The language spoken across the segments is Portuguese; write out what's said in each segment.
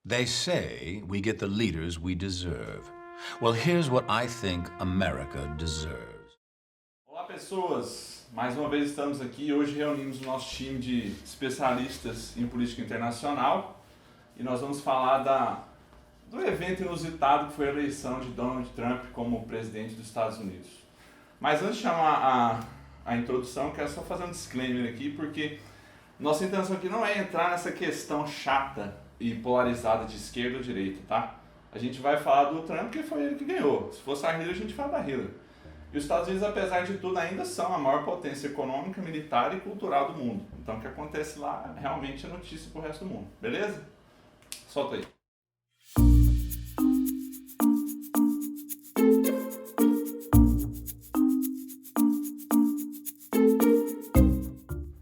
They say we get the leaders we deserve. Well, here's what I think America deserves. Olá, pessoas! Mais uma vez estamos aqui. Hoje reunimos o nosso time de especialistas em política internacional e nós vamos falar do evento inusitado que foi a eleição de Donald Trump como presidente dos Estados Unidos. Mas antes de chamar a introdução, quero só fazer um disclaimer aqui, porque nossa intenção aqui não é entrar nessa questão chata e polarizada de esquerda ou direita, tá? A gente vai falar do Trump porque foi ele que ganhou. Se fosse a Hillary, a gente fala da Hillary. E os Estados Unidos, apesar de tudo, ainda são a maior potência econômica, militar e cultural do mundo. Então o que acontece lá realmente é notícia pro resto do mundo, beleza? Solta aí.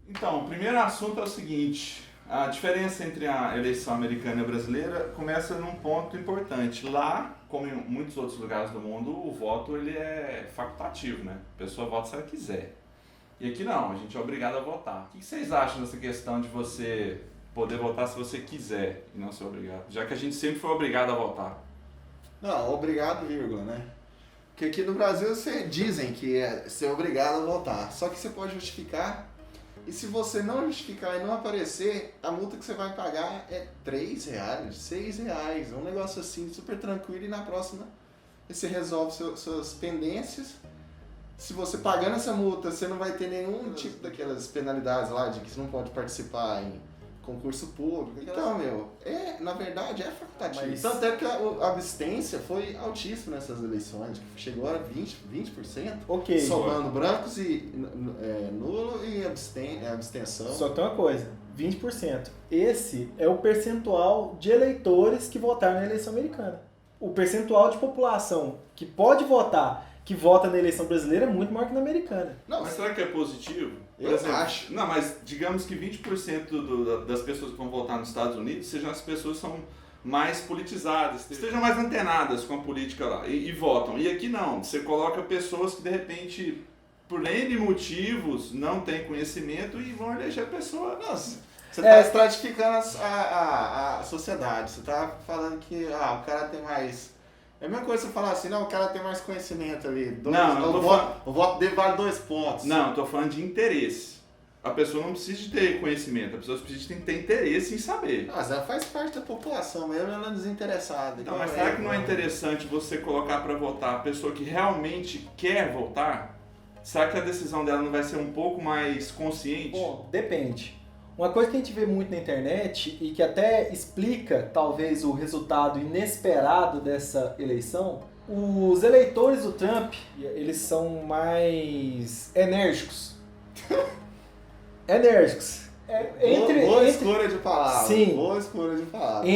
Então, o primeiro assunto é o seguinte: a diferença entre a eleição americana e a brasileira começa num ponto importante. Lá, como em muitos outros lugares do mundo, o voto ele é facultativo, né? A pessoa vota se ela quiser. E aqui não, a gente é obrigado a votar. O que vocês acham dessa questão de você poder votar se você quiser e não ser obrigado? Já que a gente sempre foi obrigado a votar. Não, obrigado, vírgula, né? Porque aqui no Brasil dizem que é ser obrigado a votar. Só que você pode justificar. E se você não justificar e não aparecer, a multa que você vai pagar é R$3, R$6. Um negócio assim, super tranquilo. E na próxima você resolve suas pendências. Se você pagando essa multa, você não vai ter nenhum tipo daquelas penalidades lá de que você não pode participar em concurso público. Então, na verdade é facultativo. Mas... Tanto é que a abstência foi altíssima nessas eleições, que chegou a 20%. Ok. Somando brancos e nulo e abstenção. Só tem uma coisa, 20%. Esse é o percentual de eleitores que votaram na eleição americana. O percentual de população que pode votar, que vota na eleição brasileira, é muito maior que na americana. Não, Mas será que é positivo? Por eu exemplo, acho. Não, mas digamos que 20% das pessoas que vão votar nos Estados Unidos sejam as pessoas que são mais politizadas, estejam mais antenadas com a política lá e votam. E aqui não, você coloca pessoas que de repente, por N motivos, não têm conhecimento e vão eleger a pessoa. Nossa, você está estratificando a sociedade. Você está falando que o cara tem mais... É a mesma coisa você falar assim, não, o cara tem mais conhecimento ali. O voto dele vale 2 pontos. Não, estou falando de interesse. A pessoa não precisa de ter conhecimento, a pessoa precisa de ter interesse em saber. Mas ela faz parte da população mesmo, ela é desinteressada. Então, mas será que não é interessante você colocar para votar a pessoa que realmente quer votar? Será que a decisão dela não vai ser um pouco mais consciente? Bom, depende. Uma coisa que a gente vê muito na internet e que até explica, talvez, o resultado inesperado dessa eleição, os eleitores do Trump, eles são mais enérgicos. Boa escolha de palavras. Sim. Boa escolha de palavras.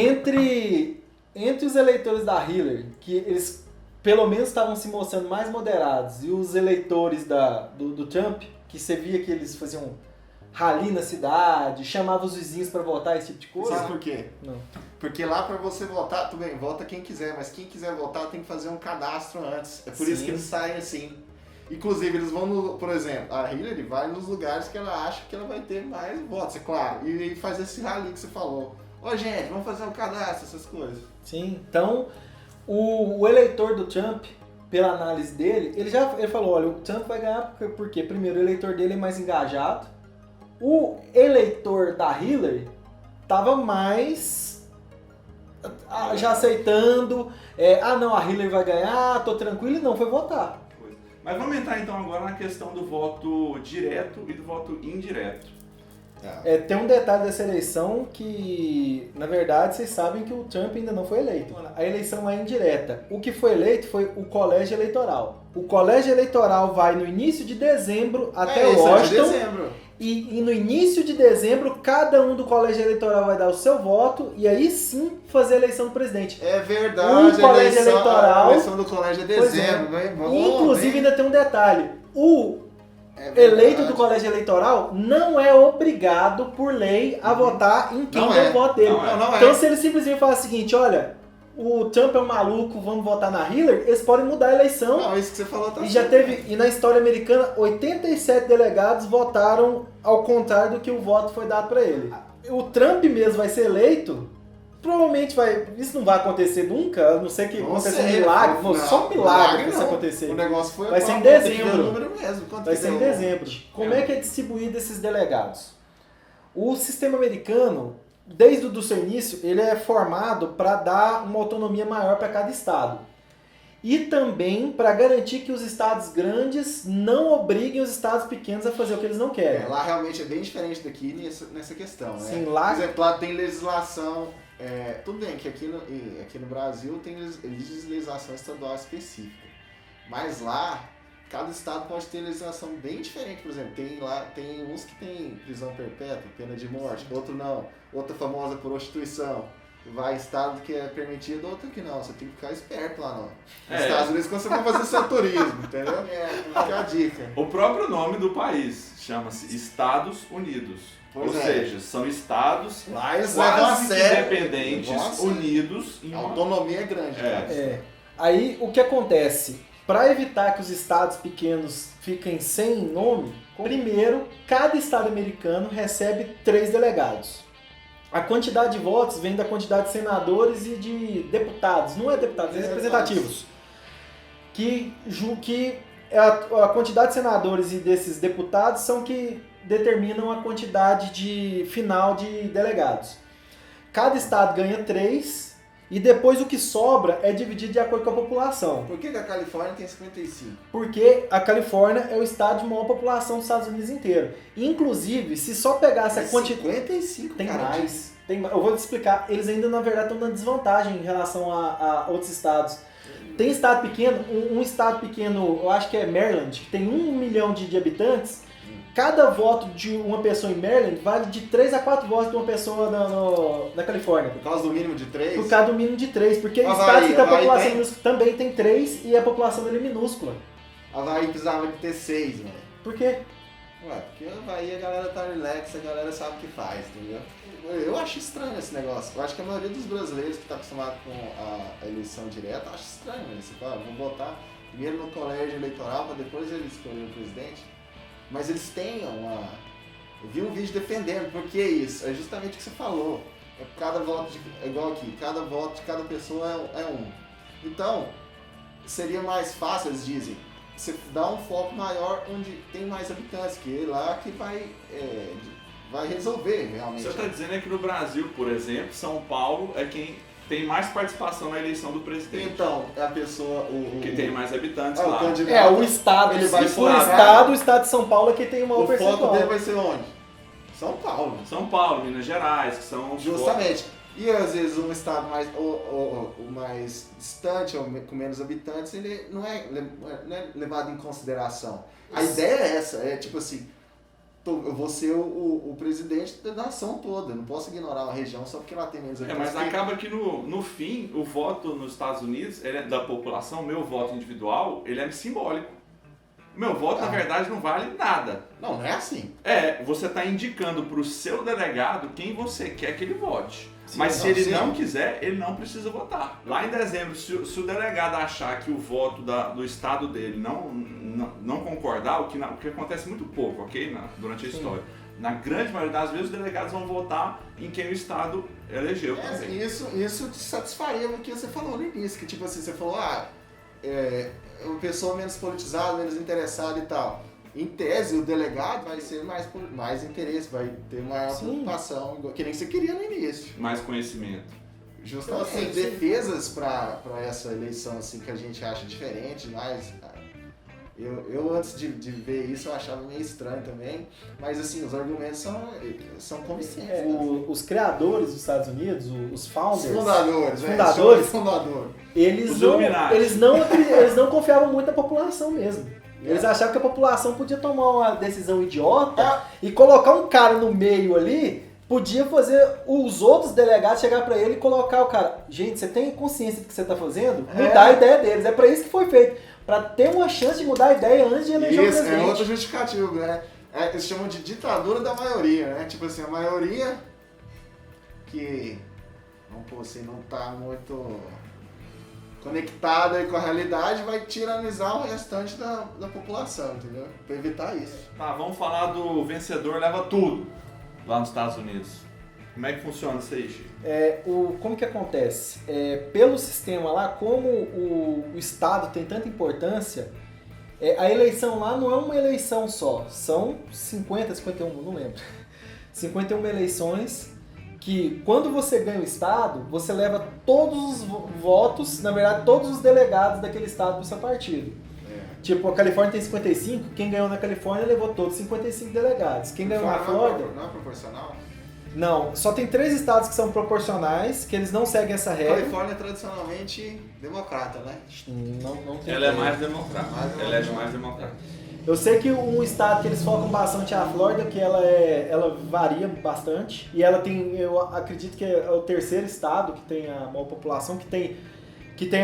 Entre os eleitores da Hillary, que eles pelo menos estavam se mostrando mais moderados, e os eleitores do Trump, que você via que eles faziam rali na cidade, chamava os vizinhos pra votar, esse tipo de coisa. Sabe por quê? Não. Porque lá pra você votar, tudo bem, vota quem quiser, mas quem quiser votar tem que fazer um cadastro antes. É por isso que eles saem assim. Inclusive, eles vão, por exemplo, a Hillary vai nos lugares que ela acha que ela vai ter mais votos, é claro. E faz esse rali que você falou. Ô gente, vamos fazer um cadastro, essas coisas. Sim, então o eleitor do Trump, pela análise dele, ele falou, olha, o Trump vai ganhar porque primeiro o eleitor dele é mais engajado. O eleitor da Hillary estava mais já aceitando, não, a Hillary vai ganhar, tô tranquilo, e não foi votar. Mas vamos entrar então agora na questão do voto direto e do voto indireto. Tem um detalhe dessa eleição que, na verdade, vocês sabem que o Trump ainda não foi eleito. A eleição é indireta. O que foi eleito foi o colégio eleitoral. O colégio eleitoral vai no início de dezembro até Washington. De dezembro. E no início de dezembro, cada um do colégio eleitoral vai dar o seu voto e aí sim fazer a eleição do presidente. É verdade, a eleição do colégio é dezembro. Inclusive ainda tem um detalhe. O eleito do colégio eleitoral não é obrigado por lei a votar em quem deu o voto dele. Então se ele simplesmente falar o seguinte, olha, o Trump é um maluco, vamos votar na Hillary, eles podem mudar a eleição. Não, isso que você falou tá e já teve, e na história americana, 87 delegados votaram ao contrário do que o voto foi dado para ele. O Trump mesmo vai ser eleito, provavelmente provavelmente isso não vai acontecer nunca, a não ser que Não aconteça um sei, milagre. não, só um milagre que isso não. acontecer. O negócio foi Vai ser em tem que ver dezembro. o número mesmo. Quanto Vai que ser em deu? dezembro. Como é que é distribuído esses delegados? O sistema americano, desde o seu início, ele é formado para dar uma autonomia maior para cada estado. E também para garantir que os estados grandes não obriguem os estados pequenos a fazer o que eles não querem. Lá realmente é bem diferente daqui nessa questão, né? Sim, lá- Por exemplo, lá tem legislação. Tudo bem que aqui no Brasil tem legislação estadual específica. Mas lá, cada estado pode ter legislação bem diferente. Por exemplo, tem uns que tem prisão perpétua, pena de morte, outro não. Outra famosa prostituição. Vai em estado que é permitido, outro que não. Você tem que ficar esperto lá nos Estados Unidos quando você for fazer seu turismo, entendeu? Fica a dica. O próprio nome do país chama-se Estados Unidos. Pois Ou é. seja, são estados Lá eles levam a quase que sério. independentes, Levam a sério. unidos em A uma... autonomia é grande, cara. Aí o que acontece? Para evitar que os estados pequenos fiquem sem nome, primeiro, cada estado americano recebe 3 delegados. A quantidade de votos vem da quantidade de senadores e de deputados. Não é deputados, é representativos. Que a quantidade de senadores e desses deputados são que determinam a quantidade final de delegados. Cada estado ganha 3 e depois o que sobra é dividido de acordo com a população. Por que a Califórnia tem 55? Porque a Califórnia é o estado de maior população dos Estados Unidos inteiro. Inclusive, se só pegasse a quantidade... 55, Tem cara. mais. Eu vou te explicar. Eles ainda, na verdade, estão na desvantagem em relação a outros estados. Tem estado pequeno, um estado pequeno, eu acho que é Maryland, que tem 1 milhão de habitantes. Cada voto de uma pessoa em Maryland vale de 3 a 4 votos de uma pessoa na Califórnia. Por causa do mínimo de 3? Por causa do mínimo de 3. Porque Havaí, estados que tem a Havaí população tem? minúscula também tem 3 e a população dele é minúscula. Havaí precisava de ter 6, velho. Por quê? Ué, porque Havaí a galera tá relax, a galera sabe o que faz, entendeu? Eu acho estranho esse negócio. Eu acho que a maioria dos brasileiros que tá acostumado com a eleição direta acha estranho, né? Você fala, vou votar primeiro no colégio eleitoral para depois ele escolher o presidente. Mas eles têm uma... Eu vi um vídeo defendendo, por que isso? É justamente o que você falou. Cada voto, é igual aqui, cada voto de cada pessoa é um. Então, seria mais fácil, eles dizem, você dá um foco maior onde tem mais habitantes, que é lá que vai resolver realmente. Você está dizendo que no Brasil, por exemplo, São Paulo é quem tem mais participação na eleição do presidente. Então, é a pessoa... Que tem mais habitantes o lá. candidato, O estado. ele vai Se for furar. o estado de São Paulo é que tem o maior O foco percentual. dele vai ser onde? São Paulo. São Paulo, Minas Gerais, que são os Justamente. E às vezes um estado mais, o mais distante ou com menos habitantes, ele não é levado em consideração. A ideia é essa, é tipo assim, eu vou ser o presidente da nação toda, eu não posso ignorar uma região só porque lá tem menos habitantes. mas acaba que no fim, o voto nos Estados Unidos, ele é da população, meu voto individual, ele é simbólico. Meu voto, na verdade, não vale nada. Não é assim. Você está indicando para o seu delegado quem você quer que ele vote. Mas se não, ele sim. não quiser, ele não precisa votar. Lá em dezembro, se o delegado achar que o voto do estado dele não concordar, o que acontece muito pouco, ok? Durante a história. Na grande maioria das vezes, os delegados vão votar em quem o estado elegeu também. Isso te satisfaria o que você falou no início, que tipo assim, você falou, uma pessoa menos politizada, menos interessada e tal. Em tese, o delegado vai ser mais interesse, vai ter maior preocupação, que nem você queria no início. Mais conhecimento. Justamente, assim, defesas para essa eleição assim, que a gente acha diferente, mas eu antes de ver isso eu achava meio estranho também, mas assim, os argumentos são convincentes. Os criadores dos Estados Unidos, os founders, fundadores, eles não confiavam muito na população mesmo. Eles achavam que a população podia tomar uma decisão idiota e colocar um cara no meio ali, podia fazer os outros delegados chegar pra ele e colocar o cara. Gente, você tem consciência do que você tá fazendo? Mudar a ideia deles. É pra isso que foi feito. Pra ter uma chance de mudar a ideia antes de eleger o presidente. Isso, é outro justificativo, né? Eles chamam de ditadura da maioria, né? Tipo assim, a maioria que, vamos pôr assim, não tá muito conectada com a realidade, vai tiranizar o restante da população, entendeu? Pra evitar isso. Tá, vamos falar do vencedor leva tudo lá nos Estados Unidos. Como é que funciona isso aí, Chico? Como que acontece? Pelo sistema lá, como o Estado tem tanta importância, a eleição lá não é uma eleição só, são 50, 51, não lembro. 51 eleições que, quando você ganha o Estado, você leva todos os votos, na verdade, todos os delegados daquele Estado para o seu partido. Tipo, a Califórnia tem 55, quem ganhou na Califórnia levou todos 55 delegados. Quem ganhou na Flórida... Não é proporcional? Não, só tem 3 estados que são proporcionais, que eles não seguem essa A regra. Califórnia é tradicionalmente democrata, né? Não tem Ela é como. mais democrata. Elege mais democrata. Eu sei que um estado que eles focam bastante é a Flórida, que ela varia bastante. E ela tem, eu acredito que é o terceiro estado que tem a maior população, que tem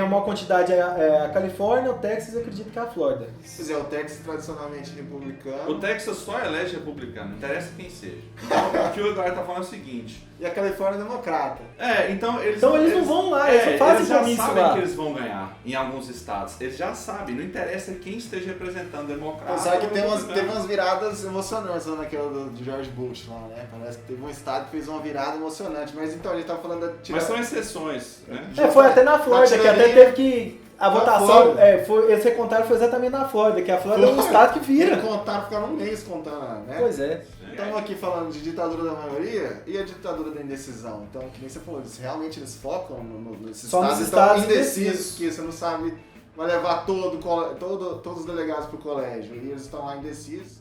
a maior quantidade é a Califórnia, o Texas, eu acredito que é a Flórida. Pois é, o Texas tradicionalmente republicano. O Texas só elege republicano, não interessa quem seja. Então, o que o Eduardo tá falando é o seguinte. E a Califórnia é democrata. Então eles não vão lá, eles não fazem eles já comício sabem lá. que eles vão ganhar em alguns estados. Eles já sabem, não interessa quem esteja representando democrata. Sabe que ou teve republicano. umas viradas emocionantes lá naquela do George Bush lá, né? Parece que teve um estado que fez uma virada emocionante. Mas então, a gente tá falando da Mas são exceções, né? Foi até na Flórida, que até teve que... A Na votação, Flórida. eles recontaram foi exatamente na Flórida, que a Flórida é um estado que vira. Contaram, ficaram um mês contando, né? Pois é. Estamos aqui falando de ditadura da maioria e a ditadura da indecisão. Então, que nem você falou, realmente eles focam nesses Só nos estados estados indecisos, indecisos. que você não sabe, vai levar todos os delegados pro colégio. E eles estão lá indecisos.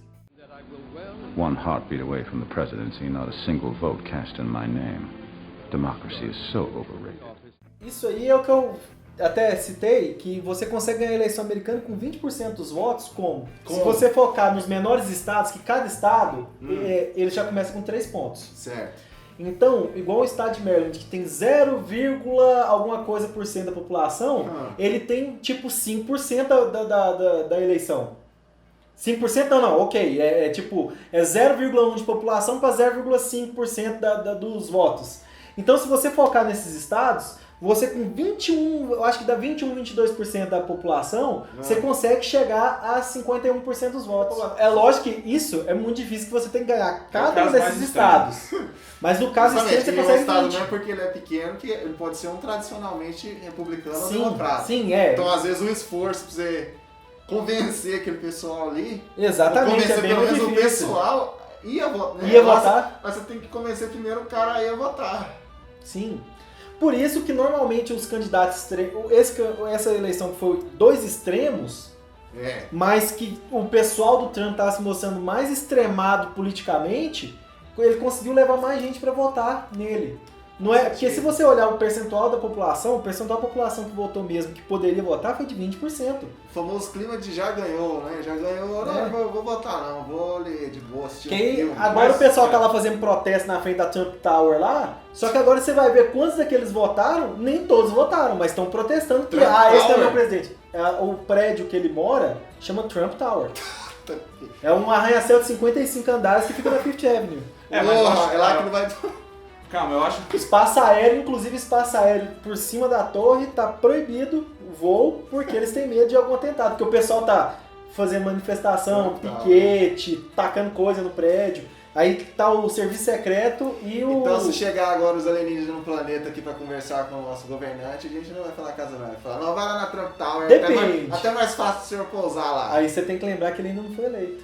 One heartbeat away from the presidency, not a single vote cast in my name. Democracy is so overrated. Isso aí é o que eu até citei, que você consegue ganhar a eleição americana com 20% dos votos, como? Se você focar nos menores estados, que cada estado, ele já começa com 3 pontos. Certo. Então, igual o estado de Maryland, que tem 0, alguma coisa por cento da população, ele tem tipo 5% da eleição. 5% não, ok. É 0,1% de população para 0,5% dos votos. Então, se você focar nesses estados, você com 21, eu acho que dá 21, 22% da população, você consegue chegar a 51% dos votos. É lógico que isso é muito difícil, que você tem que ganhar cada um desses estados. Mas no caso extremo você Justamente, consegue o estado 20. não é porque ele é pequeno que ele pode ser um tradicionalmente republicano ou Sim, democrata. sim, Então, às vezes, o esforço pra você convencer aquele pessoal ali, Exatamente, convencer é bem pelo mais menos o difícil. pessoal ia votar. Né? Ia votar. Mas você tem que convencer primeiro o cara a ir votar. Sim. Por isso que normalmente os candidatos extremos, essa eleição que foi 2 extremos, mas que o pessoal do Trump estava se mostrando mais extremado politicamente, ele conseguiu levar mais gente para votar nele. Não é, porque se você olhar o percentual da população que votou mesmo, que poderia votar, foi de 20%. O famoso clima de já ganhou, né? Já ganhou, não vou votar não, vou ler de boa, assistir um filme. Agora o pessoal tá lá fazendo protesto na frente da Trump Tower lá, só que agora você vai ver quantos daqueles votaram, nem todos votaram, mas estão protestando que, Trump esse é o Tower. meu presidente. O prédio que ele mora chama Trump Tower. É um arranha-céu de 55 andares que fica na Fifth Avenue. Mas eu acho é lá que não vai... Calma, eu acho que Espaço aéreo, inclusive espaço aéreo por cima da torre, tá proibido o voo, porque eles têm medo de algum atentado. Porque o pessoal tá fazendo manifestação, piquete, tacando coisa no prédio. Aí tá o serviço secreto e o... Então, se chegar agora os alienígenas no planeta aqui pra conversar com o nosso governante, a gente não vai falar casa não. Vai falar, não, vai lá na Trump Tower. Depende. Até mais fácil o senhor pousar lá. Aí você tem que lembrar que ele ainda não foi eleito.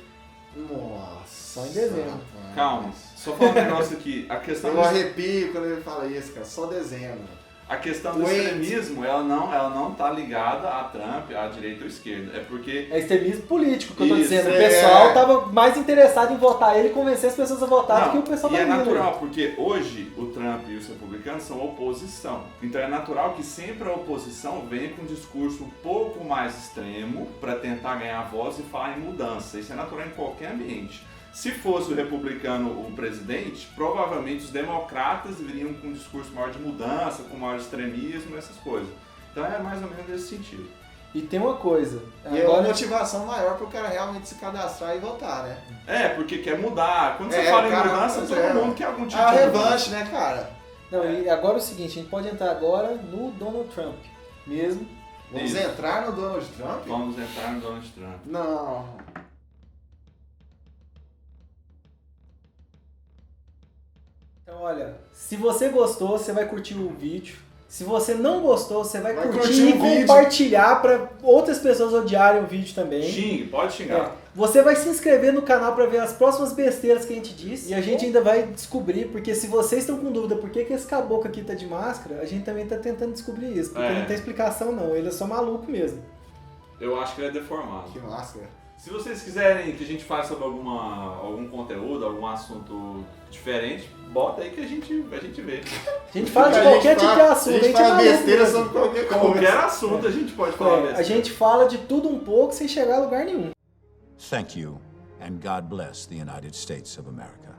Nossa. Só em dezembro. Rapaz. calma, só falar um negócio aqui. A questão Eu arrepio quando ele fala isso, cara. Só dezembro. A questão do extremismo, ela não tá ligada a Trump, à direita ou à esquerda. É porque É extremismo político que eu tô Isso, dizendo. O é. pessoal tava mais interessado em votar ele e convencer as pessoas a votar do que o pessoal e da é Hillary. natural, porque hoje o Trump e os republicanos são oposição. Então é natural que sempre a oposição venha com um discurso um pouco mais extremo para tentar ganhar voz e falar em mudança. Isso é natural em qualquer ambiente. Se fosse o republicano o presidente, provavelmente os democratas viriam com um discurso maior de mudança, com maior extremismo, essas coisas. Então é mais ou menos nesse sentido. E tem uma coisa. E é uma motivação maior pro cara realmente se cadastrar e votar, né? É, porque quer mudar. Quando você É, fala em cara, mudança, pois todo é. mundo quer algum tipo É a de revanche, né, cara? Não, e agora é o seguinte, a gente pode entrar agora no Donald Trump mesmo. Vamos Isso. entrar no Donald Trump? Vamos entrar no Donald Trump. Não. Então, olha, se você gostou, você vai curtir o vídeo. Se você não gostou, você vai curtir e o vídeo. compartilhar para outras pessoas odiarem o vídeo também. Xingue, pode xingar. Você vai se inscrever no canal para ver as próximas besteiras que a gente disse. E a gente ainda vai descobrir, porque se vocês estão com dúvida por que esse caboclo aqui tá de máscara, a gente também tá tentando descobrir isso. Porque não tem explicação não, ele é só maluco mesmo. Eu acho que ele é deformado. Que máscara. Se vocês quiserem que a gente faça sobre algum conteúdo, algum assunto diferente, bota aí que a gente vê. A gente fala de qualquer tipo de assunto. A gente fala maluco besteira mesmo. sobre qualquer coisa. Qualquer assunto a gente pode falar besteira. A gente fala de tudo um pouco sem chegar a lugar nenhum. Thank you, and God bless the United States of America.